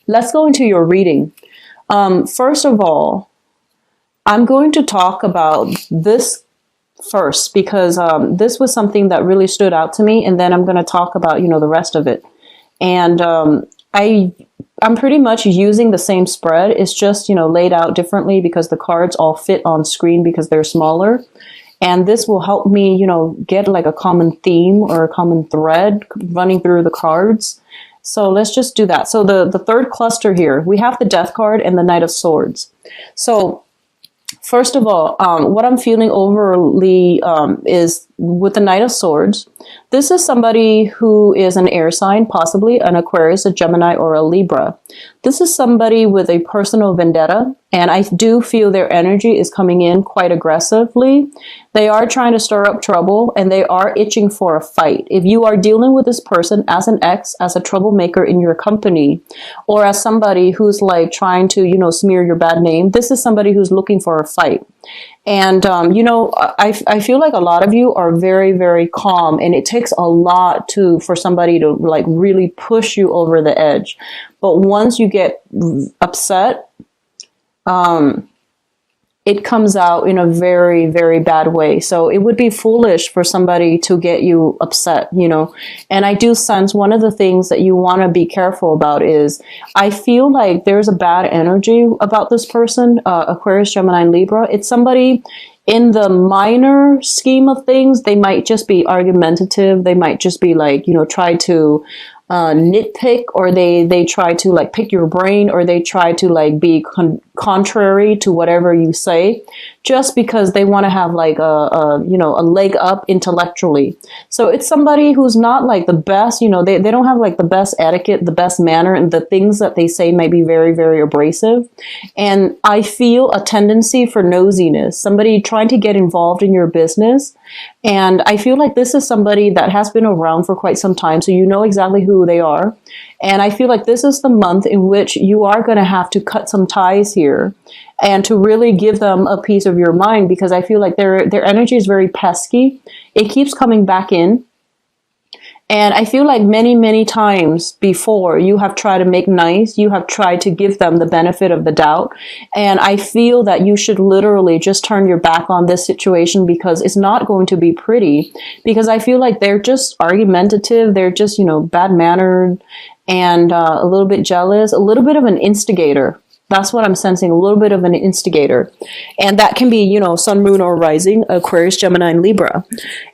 let's go into your reading. First of all, I'm going to talk about this first because this was something that really stood out to me, and then I'm going to talk about, the rest of it. And I'm pretty much using the same spread. It's just, laid out differently because the cards all fit on screen because they're smaller. And this will help me, get like a common theme or a common thread running through the cards. So let's just do that. So the third cluster here, we have the Death card and the Knight of Swords. So first of all, what I'm feeling overly is with the Knight of Swords. This is somebody who is an air sign, possibly an Aquarius, a Gemini, or a Libra. This is somebody with a personal vendetta, and I do feel their energy is coming in quite aggressively. They are trying to stir up trouble, and they are itching for a fight. If you are dealing with this person as an ex, as a troublemaker in your company, or as somebody who's like trying to, smear your bad name, this is somebody who's looking for a fight. And, I feel like a lot of you are very, very calm, and it takes a lot for somebody to like really push you over the edge. But once you get upset, it comes out in a very, very bad way. So it would be foolish for somebody to get you upset, And I do sense one of the things that you want to be careful about is I feel like there's a bad energy about this person, Aquarius, Gemini, and Libra. It's somebody in the minor scheme of things. They might just be argumentative. They might just be like, try to nitpick, or they try to like pick your brain, or they try to like be contrary to whatever you say, just because they want to have like a leg up intellectually. So it's somebody who's not like the best, they don't have like the best etiquette, the best manner, and the things that they say may be very, very abrasive. And I feel a tendency for nosiness, somebody trying to get involved in your business. And I feel like this is somebody that has been around for quite some time, so you know exactly who they are. And I feel like this is the month in which you are going to have to cut some ties here and to really give them a piece of your mind, because I feel like their energy is very pesky. It keeps coming back in. And I feel like many, many times before you have tried to make nice, you have tried to give them the benefit of the doubt. And I feel that you should literally just turn your back on this situation, because it's not going to be pretty, because I feel like they're just argumentative. They're just, bad mannered and a little bit jealous, a little bit of an instigator. That's what I'm sensing, a little bit of an instigator. And that can be, sun, moon, or rising, Aquarius, Gemini, and Libra.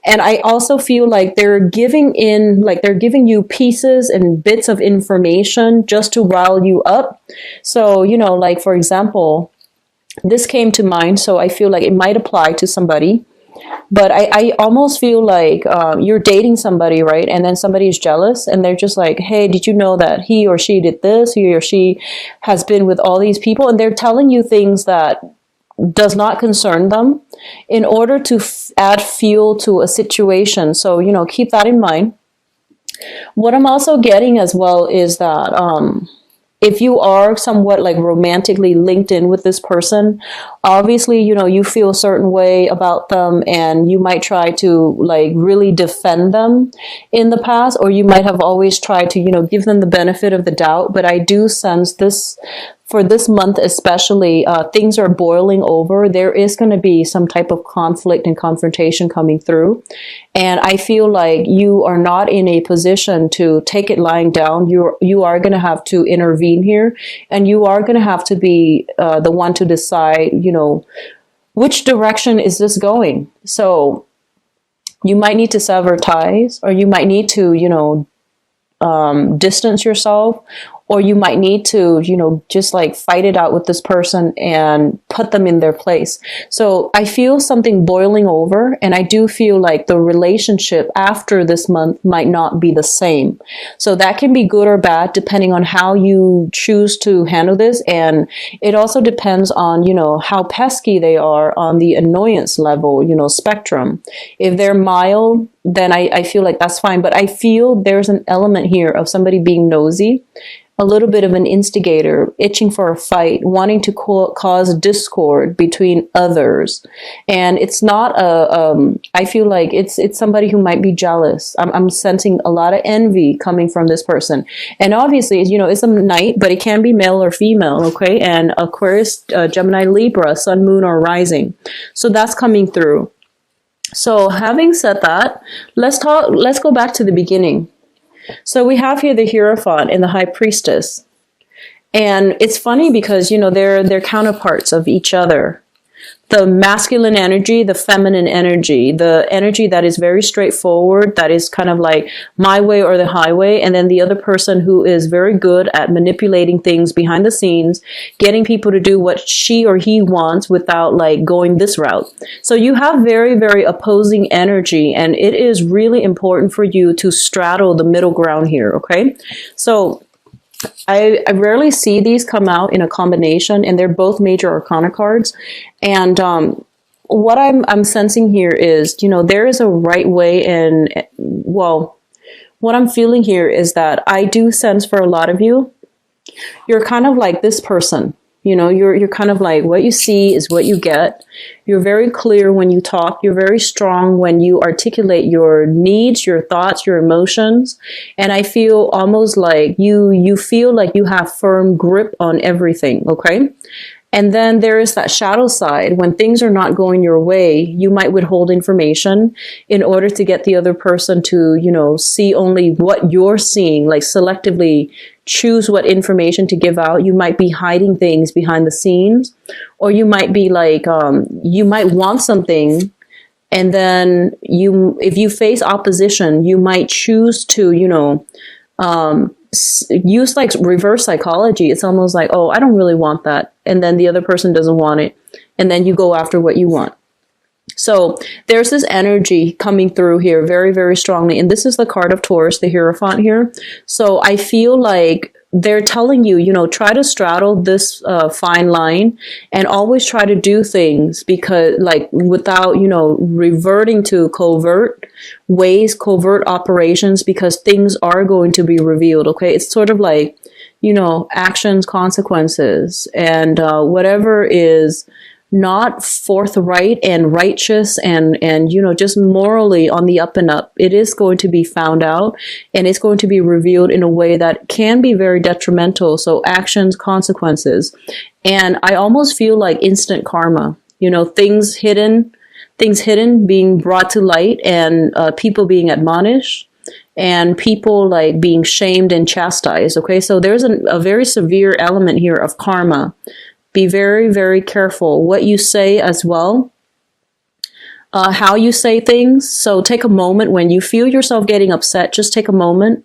And I also feel like they're giving you pieces and bits of information just to rile you up. So, like, for example, this came to mind, so I feel like it might apply to somebody. But I almost feel like you're dating somebody, right? And then somebody is jealous, and they're just like, hey, did you know that he or she did this? He or she has been with all these people. And they're telling you things that does not concern them in order to add fuel to a situation. So, keep that in mind. What I'm also getting as well is that if you are somewhat like romantically linked in with this person, obviously, you feel a certain way about them, and you might try to like really defend them in the past, or you might have always tried to, give them the benefit of the doubt. But I do sense this, for this month especially, things are boiling over. There is going to be some type of conflict and confrontation coming through. And I feel like you are not in a position to take it lying down. You are going to have to intervene here, and you are going to have to be the one to decide, which direction is this going? So you might need to sever ties, or you might need to, distance yourself, or you might need to, just like fight it out with this person and put them in their place. So I feel something boiling over, and I do feel like the relationship after this month might not be the same. So that can be good or bad depending on how you choose to handle this. And it also depends on, how pesky they are on the annoyance level, spectrum. If they're mild, then I feel like that's fine. But I feel there's an element here of somebody being nosy. a little bit of an instigator, itching for a fight, wanting to cause discord between others. And it's not I feel like it's somebody who might be jealous. I'm sensing a lot of envy coming from this person. And obviously, it's a night, but it can be male or female, okay? And Aquarius, Gemini, Libra, Sun, Moon, or Rising. So that's coming through. So having said that, let's go back to the beginning. So we have here the Hierophant and the High Priestess. And it's funny because, they're counterparts of each other. The masculine energy, the feminine energy, the energy that is very straightforward, that is kind of like my way or the highway. And then the other person who is very good at manipulating things behind the scenes, getting people to do what she or he wants without like going this route. So you have very, very opposing energy, and it is really important for you to straddle the middle ground here. Okay. So I rarely see these come out in a combination, and they're both major arcana cards. And what I'm sensing here is, there is a right way, and well, what I'm feeling here is that I do sense for a lot of you, you're kind of like this person. You're kind of like, what you see is what you get. You're very clear when you talk. You're very strong when you articulate your needs, your thoughts, your emotions. And I feel almost like you feel like you have firm grip on everything, okay? And then there is that shadow side. When things are not going your way, you might withhold information in order to get the other person to, see only what you're seeing, like selectively choose what information to give out. You might be hiding things behind the scenes, or you might be like, you might want something, and then if you face opposition, you might choose to, use like reverse psychology. It's almost like, oh, I don't really want that. And then the other person doesn't want it. And then you go after what you want. So there's this energy coming through here very, very strongly. And this is the card of Taurus, the Hierophant here. So I feel like they're telling you, try to straddle this fine line, and always try to do things because like without, reverting to covert ways, covert operations, because things are going to be revealed. Okay. It's sort of like, actions, consequences, and whatever is not forthright and righteous and just morally on the up and up, it is going to be found out, and it's going to be revealed in a way that can be very detrimental. So actions, consequences. And I almost feel like instant karma, things hidden being brought to light, and people being admonished, and people like being shamed and chastised. Okay. So there's a very severe element here of karma. Be very, very careful what you say as well, how you say things. So take a moment when you feel yourself getting upset, just take a moment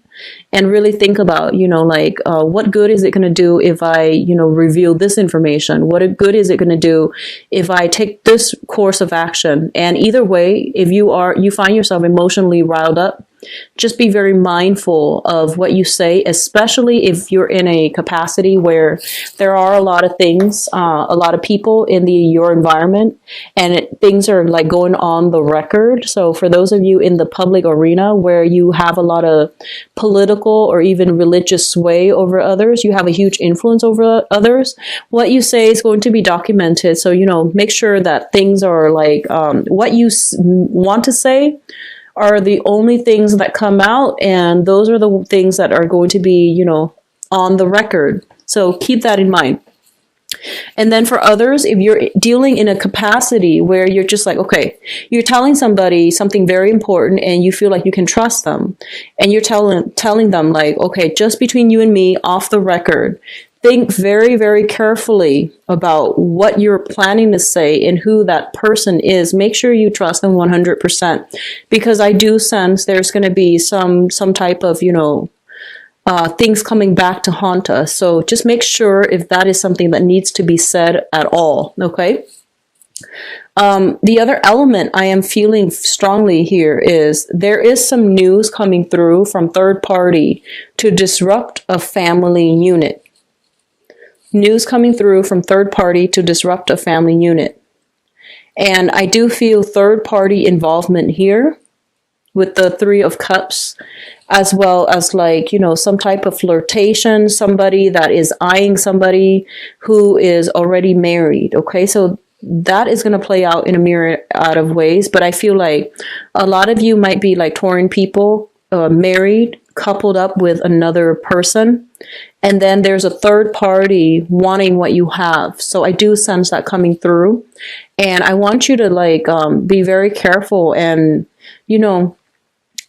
and really think about, what good is it going to do if I, reveal this information? What good is it going to do if I take this course of action? And either way, if you find yourself emotionally riled up, just be very mindful of what you say, especially if you're in a capacity where there are a lot of things, a lot of people in your environment, and things are like going on the record. So for those of you in the public arena where you have a lot of political or even religious sway over others, you have a huge influence over others, what you say is going to be documented. So, make sure that things are like what you want to say are the only things that come out, and those are the things that are going to be, on the record. So keep that in mind. And then for others, if you're dealing in a capacity where you're just like, okay, you're telling somebody something very important and you feel like you can trust them, and you're telling them like, okay, just between you and me, off the record, think very, very carefully about what you're planning to say and who that person is. Make sure you trust them 100%, because I do sense there's going to be some type of, things coming back to haunt us. So just make sure if that is something that needs to be said at all. Okay. The other element I am feeling strongly here is there is some news coming through from third party to disrupt a family unit. News coming through from third party to disrupt a family unit. And I do feel third party involvement here. with the Three of Cups, as well as like, some type of flirtation, somebody that is eyeing somebody who is already married. Okay. So that is going to play out in a myriad of ways. But I feel like a lot of you might be like Tauran people, married, coupled up with another person. And then there's a third party wanting what you have. So I do sense that coming through. And I want you to like be very careful. And,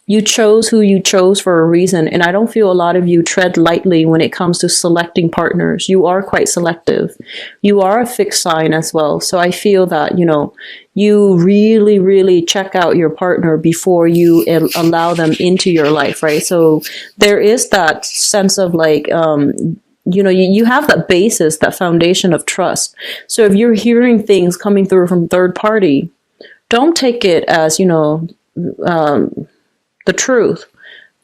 you chose who you chose for a reason. And I don't feel a lot of you tread lightly when it comes to selecting partners. You are quite selective. You are a fixed sign as well. So I feel that, you really, really check out your partner before you allow them into your life, right? So there is that sense of like, you have that basis, that foundation of trust. So if you're hearing things coming through from third party, don't take it as, the truth.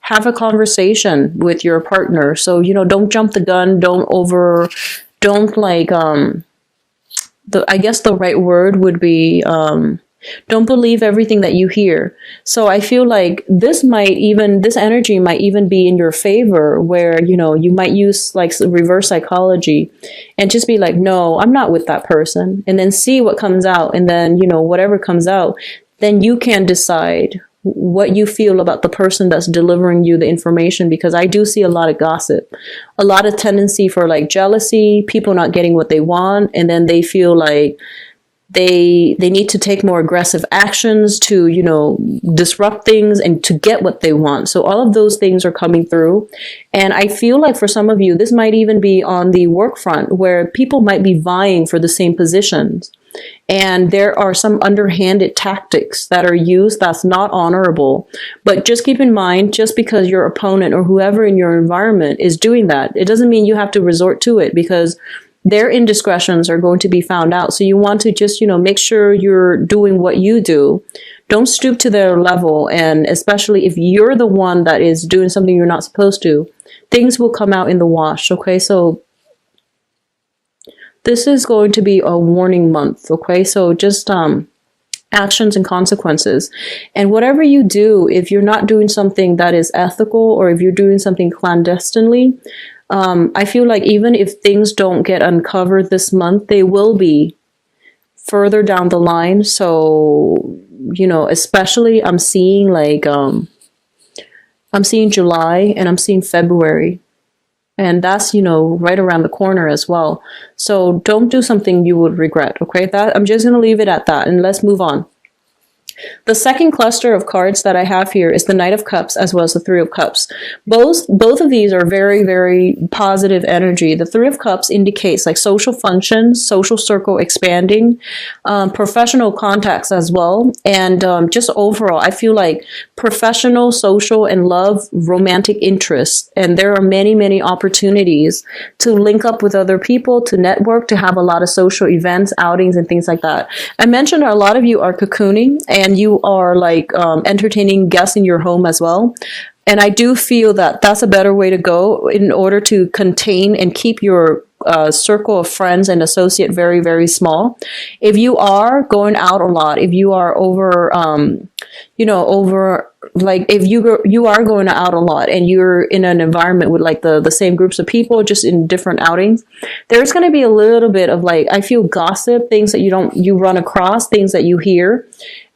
Have a conversation with your partner. So, don't jump the gun. Don't like, I guess the right word would be, don't believe everything that you hear. So I feel like this energy might even be in your favor, where, you might use like reverse psychology and just be like, no, I'm not with that person. And then see what comes out. And then, whatever comes out, then you can decide what you feel about the person that's delivering you the information, because I do see a lot of gossip, a lot of tendency for like jealousy, people not getting what they want, and then they feel like they need to take more aggressive actions to, disrupt things and to get what they want. So all of those things are coming through. And I feel like for some of you, this might even be on the work front, where people might be vying for the same positions. And there are some underhanded tactics that are used that's not honorable. But just keep in mind, just because your opponent or whoever in your environment is doing that, it doesn't mean you have to resort to it, because their indiscretions are going to be found out. So you want to just, make sure you're doing what you do. Don't stoop to their level. And especially if you're the one that is doing something you're not supposed to, things will come out in the wash. Okay. So this is going to be a warning month. Okay. So just, actions and consequences. And whatever you do, if you're not doing something that is ethical, or if you're doing something clandestinely, I feel like even if things don't get uncovered this month, they will be further down the line. So, especially I'm seeing like, I'm seeing July and I'm seeing February. And that's, right around the corner as well. So don't do something you would regret. Okay. I'm just going to leave it at that, and let's move on. The second cluster of cards that I have here is the Knight of Cups as well as the Three of Cups. Both of these are very, very positive energy. The Three of Cups indicates like social functions, social circle expanding, professional contacts as well. And just overall, I feel like professional, social, and love, romantic interests. And there are many, many opportunities to link up with other people, to network, to have a lot of social events, outings, and things like that. I mentioned a lot of you are cocooning, and you are like entertaining guests in your home as well. And I do feel that that's a better way to go in order to contain and keep your circle of friends and associate very, very small. If you are going out a lot, if you are if you are going out a lot and you're in an environment with like the same groups of people, just in different outings, there's going to be a little bit of like, I feel gossip, things that you run across, things that you hear.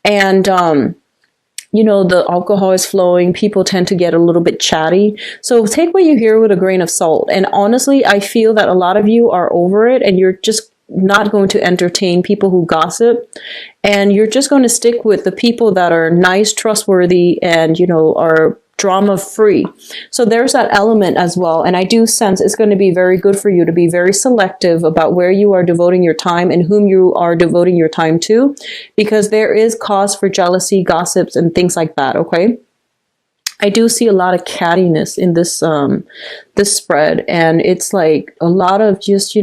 And, the alcohol is flowing. People tend to get a little bit chatty. So take what you hear with a grain of salt. And honestly, I feel that a lot of you are over it, and you're just not going to entertain people who gossip. And you're just going to stick with the people that are nice, trustworthy, and, are drama free. So there's that element as well. And I do sense it's going to be very good for you to be very selective about where you are devoting your time and whom you are devoting your time to, because there is cause for jealousy, gossips, and things like that. Okay. I do see a lot of cattiness in this, this spread. And it's like a lot of just,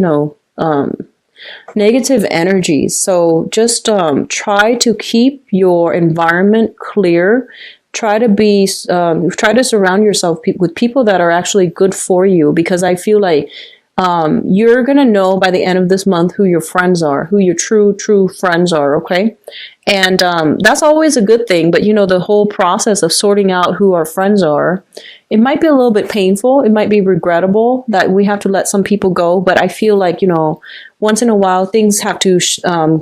negative energies. So just, try to keep your environment clear. Try to surround yourself with people that are actually good for you, because I feel like You're going to know by the end of this month who your friends are, who your true friends are, okay? And that's always a good thing. But, the whole process of sorting out who our friends are, it might be a little bit painful. It might be regrettable that we have to let some people go. But I feel like, once in a while, things have to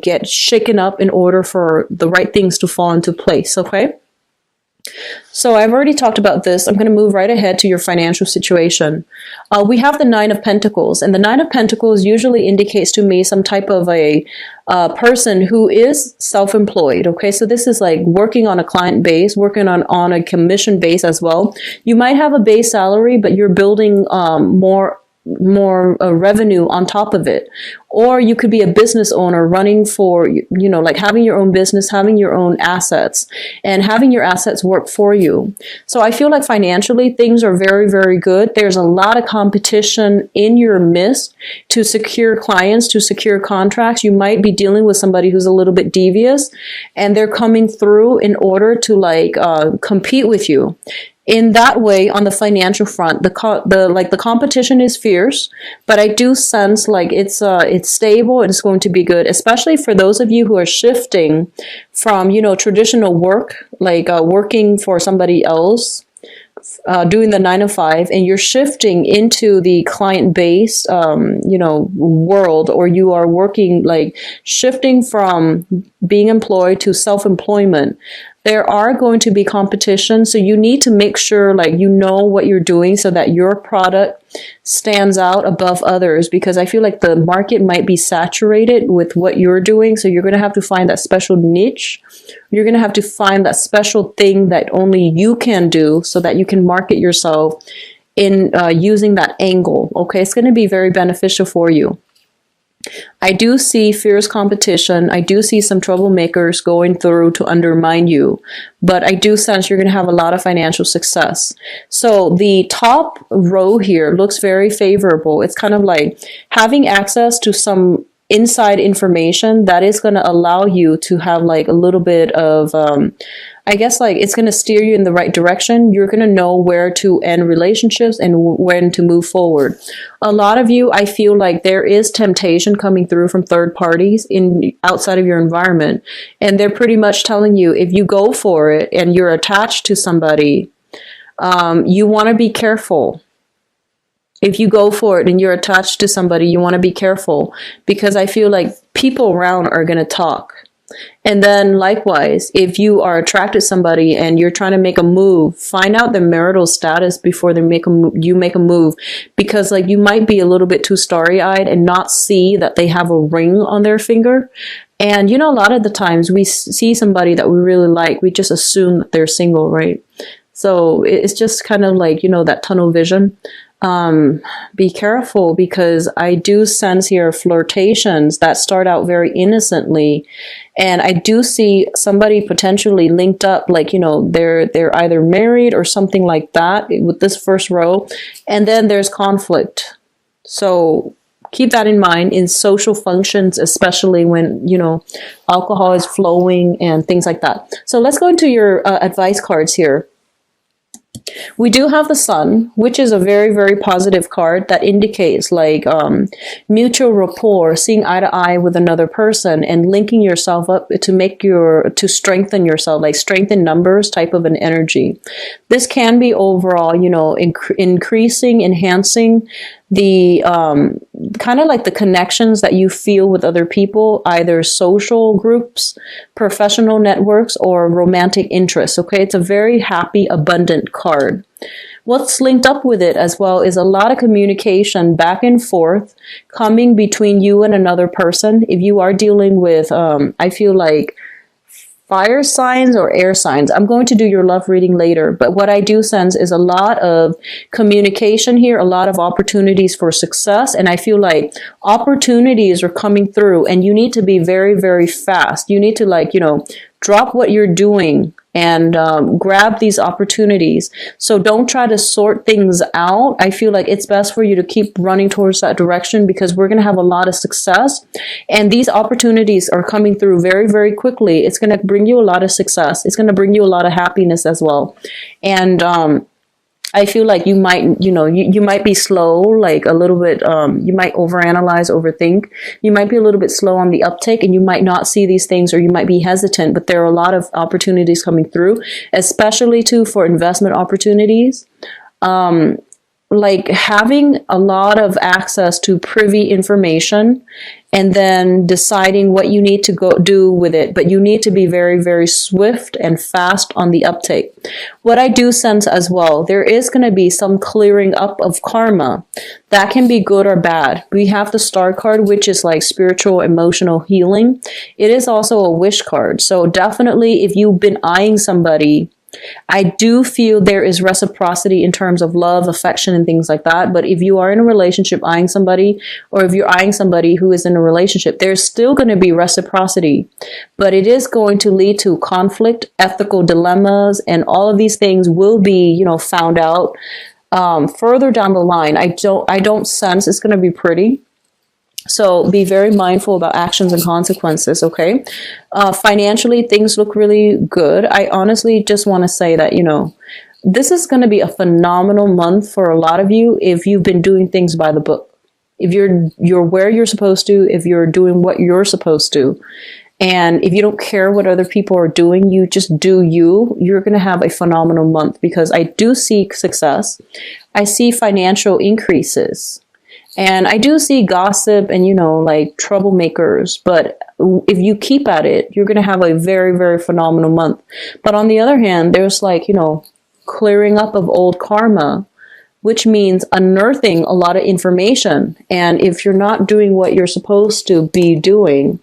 get shaken up in order for the right things to fall into place, okay? So I've already talked about this. I'm going to move right ahead to your financial situation. We have the Nine of Pentacles, and the Nine of Pentacles usually indicates to me some type of a person who is self-employed. Okay, so this is like working on a client base, working on a commission base as well. You might have a base salary, but you're building more revenue on top of it. Or you could be a business owner running for, like having your own business, having your own assets, and having your assets work for you. So I feel like financially things are very, very good. There's a lot of competition in your midst to secure clients, to secure contracts. You might be dealing with somebody who's a little bit devious, and they're coming through in order to compete with you. In that way, on the financial front, the competition is fierce, but I do sense like it's stable and it's going to be good, especially for those of you who are shifting from traditional work, like working for somebody else, doing the 9 to 5, and you're shifting into the client-based world, or you are working shifting from being employed to self-employment. There are going to be competition, so you need to make sure what you're doing so that your product stands out above others, because I feel like the market might be saturated with what you're doing, so you're going to have to find that special niche. You're going to have to find that special thing that only you can do so that you can market yourself in using that angle. Okay, it's going to be very beneficial for you. I do see fierce competition. I do see some troublemakers going through to undermine you, but I do sense you're going to have a lot of financial success. So the top row here looks very favorable. It's kind of like having access to some inside information that is going to allow you to have a little bit of it's going to steer you in the right direction. You're going to know where to end relationships and when to move forward. A lot of you, I feel like there is temptation coming through from third parties outside of your environment. And they're pretty much telling you, if you go for it and you're attached to somebody, you want to be careful. If you go for it and you're attached to somebody, you want to be careful, because I feel like people around are going to talk. And then likewise, if you are attracted to somebody and you're trying to make a move, find out their marital status before you make a move, because you might be a little bit too starry-eyed and not see that they have a ring on their finger. And a lot of the times we see somebody that we really like, we just assume that they're single, right? So it's just kind of that tunnel vision. Be careful, because I do sense here flirtations that start out very innocently, and I do see somebody potentially linked up, they're either married or something like that with this first row, and then there's conflict. So keep that in mind in social functions, especially when alcohol is flowing and things like that. So let's go into your advice cards here. We do have the Sun, which is a very, very positive card that indicates mutual rapport, seeing eye to eye with another person and linking yourself up to strengthen yourself, strength in numbers type of an energy. This can be overall, increasing, enhancing the kind of the connections that you feel with other people, either social groups, professional networks, or romantic interests. Okay, it's a very happy, abundant card. What's linked up with it as well is a lot of communication back and forth coming between you and another person. If you are dealing with, I feel like fire signs or air signs. I'm going to do your love reading later, but what I do sense is a lot of communication here, a lot of opportunities for success, and I feel like opportunities are coming through, and you need to be very, very fast. You need to drop what you're doing and grab these opportunities. So don't try to sort things out. I feel like it's best for you to keep running towards that direction, because we're going to have a lot of success. And these opportunities are coming through very, very quickly. It's going to bring you a lot of success. It's going to bring you a lot of happiness as well. And I feel like you might be slow, like a little bit, you might overanalyze, overthink. You might be a little bit slow on the uptake and you might not see these things, or you might be hesitant, but there are a lot of opportunities coming through, especially too for investment opportunities. Like having a lot of access to privy information and then deciding what you need to go do with it. But you need to be very, very swift and fast on the uptake. What I do sense as well, there is going to be some clearing up of karma. That can be good or bad. We have the star card, which is like spiritual, emotional healing. It is also a wish card. So definitely if you've been eyeing somebody, I do feel there is reciprocity in terms of love, affection, and things like that. But if you are in a relationship eyeing somebody, or if you're eyeing somebody who is in a relationship, there's still going to be reciprocity. But it is going to lead to conflict, ethical dilemmas, and all of these things will be, found out further down the line. I don't sense it's going to be pretty. So be very mindful about actions and consequences, okay? Financially, things look really good. I honestly just want to say that, this is going to be a phenomenal month for a lot of you if you've been doing things by the book. If you're where you're supposed to, if you're doing what you're supposed to, and if you don't care what other people are doing, you just do you're going to have a phenomenal month, because I do see success. I see financial increases. And I do see gossip and, like troublemakers, but if you keep at it, you're going to have a very, very phenomenal month. But on the other hand, there's clearing up of old karma, which means unearthing a lot of information. And if you're not doing what you're supposed to be doing,